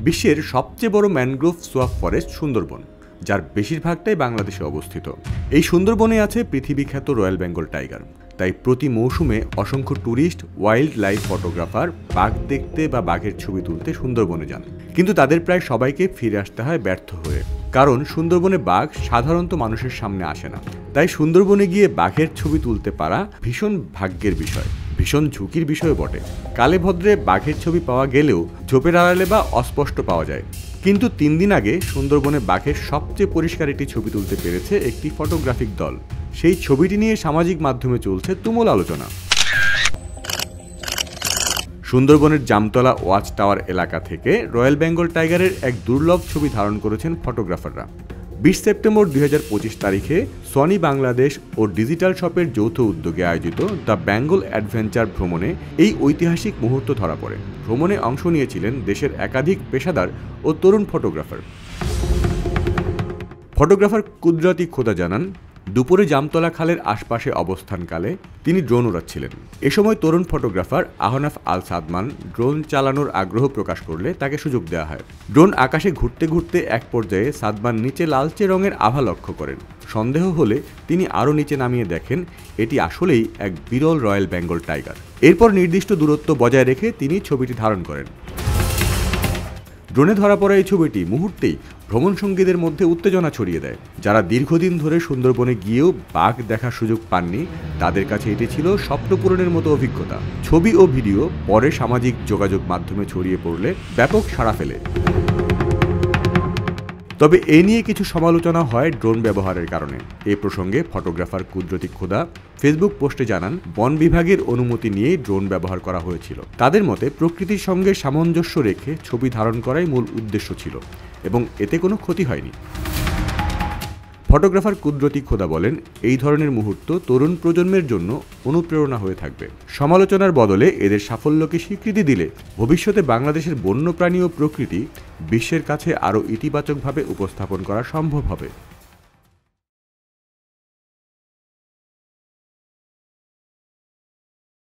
বিশ্বের সবচেয়ে বড় ম্যানগ্রোভ সোয়াপ ফরেস্ট সুন্দরবন, যার বেশিরভাগটাই বাংলাদেশে অবস্থিত। এই সুন্দরবনে আছে পৃথিবীখ্যাত রয়্যাল বেঙ্গল টাইগার। তাই প্রতি মৌসুমে অসংখ্য ট্যুরিস্ট, ওয়াইল্ড লাইফ ফটোগ্রাফার বাঘ দেখতে বা বাঘের ছবি তুলতে সুন্দরবনে যান, কিন্তু তাদের প্রায় সবাইকে ফিরে আসতে হয় ব্যর্থ হয়ে। কারণ সুন্দরবনে বাঘ সাধারণত মানুষের সামনে আসে না। তাই সুন্দরবনে গিয়ে বাঘের ছবি তুলতে পারা ভীষণ ভাগ্যের বিষয়, ভীষণ ঝুঁকির বিষয় বটে। কালে ভদ্রে বাঘের ছবি পাওয়া গেলেও ঝোপের আড়ালে বা অস্পষ্ট পাওয়া যায়। কিন্তু 3 দিন আগে সুন্দরবনে বাঘের সবচেয়ে পরিষ্কার একটি ছবি তুলতে পেরেছে একটি ফটোগ্রাফিক দল। সেই ছবিটি নিয়ে সামাজিক মাধ্যমে চলছে তুমুল আলোচনা। সুন্দরবনের জামতলা ওয়াচ টাওয়ার এলাকা থেকে রয়্যাল বেঙ্গল টাইগারের এক দুর্লভ ছবি ধারণ করেছেন ফটোগ্রাফাররা। 20 সেপ্টেম্বর 2025 তারিখে সনি বাংলাদেশ ও ডিজিটাল শপের যৌথ উদ্যোগে আয়োজিত দ্য বেঙ্গল অ্যাডভেঞ্চার ভ্রমণে এই ঐতিহাসিক মুহূর্ত ধরা পড়ে। ভ্রমণে অংশ নিয়েছিলেন দেশের একাধিক পেশাদার ও তরুণ ফটোগ্রাফার। ফটোগ্রাফার কুদরতি খোদা জানান, দুপুরে জামতলা খালের আশপাশে অবস্থানকালে তিনি ড্রোন উড়াচ্ছিলেন। এ সময় তরুণ ফটোগ্রাফার আহনাফ আল সাদমান ড্রোন চালানোর আগ্রহ প্রকাশ করলে তাকে সুযোগ দেওয়া হয়। ড্রোন আকাশে ঘুরতে ঘুরতে এক পর্যায়ে সাদমান নিচে লালচে রঙের আভা লক্ষ্য করেন। সন্দেহ হলে তিনি আরও নিচে নামিয়ে দেখেন এটি আসলেই এক বিরল রয়্যাল বেঙ্গল টাইগার। এরপর নির্দিষ্ট দূরত্ব বজায় রেখে তিনি ছবিটি ধারণ করেন। ড্রোনে ধরা পড়া এই ছবিটি মুহূর্তেই ভ্রমণ সঙ্গীদের মধ্যে উত্তেজনা ছড়িয়ে দেয়। যারা দীর্ঘদিন ধরে সুন্দরবনে গিয়েও বাঘ দেখার সুযোগ পাননি, তাদের কাছে এটি ছিল স্বপ্ন পূরণের মতো অভিজ্ঞতা। ছবি ও ভিডিও পরে সামাজিক যোগাযোগ মাধ্যমে ছড়িয়ে পড়লে ব্যাপক সাড়া ফেলে। তবে এ নিয়ে কিছু সমালোচনা হয় ড্রোন ব্যবহারের কারণে। এ প্রসঙ্গে ফটোগ্রাফার কুদরতি খোদা ফেসবুক পোস্টে জানান, বন বিভাগের অনুমতি নিয়েই ড্রোন ব্যবহার করা হয়েছিল। তাদের মতে প্রকৃতির সঙ্গে সামঞ্জস্য রেখে ছবি ধারণ করাই মূল উদ্দেশ্য ছিল এবং এতে কোনো ক্ষতি হয়নি। ফটোগ্রাফার কুদরতি খোদা বলেন, এই ধরনের মুহূর্ত তরুণ প্রজন্মের জন্য অনুপ্রেরণা হয়ে থাকবে। সমালোচনার বদলে এদের সাফল্যকে স্বীকৃতি দিলে ভবিষ্যতে বাংলাদেশের বন্যপ্রাণী ও প্রকৃতি বিশ্বের কাছে আরও ইতিবাচকভাবে উপস্থাপন করা সম্ভব হবে।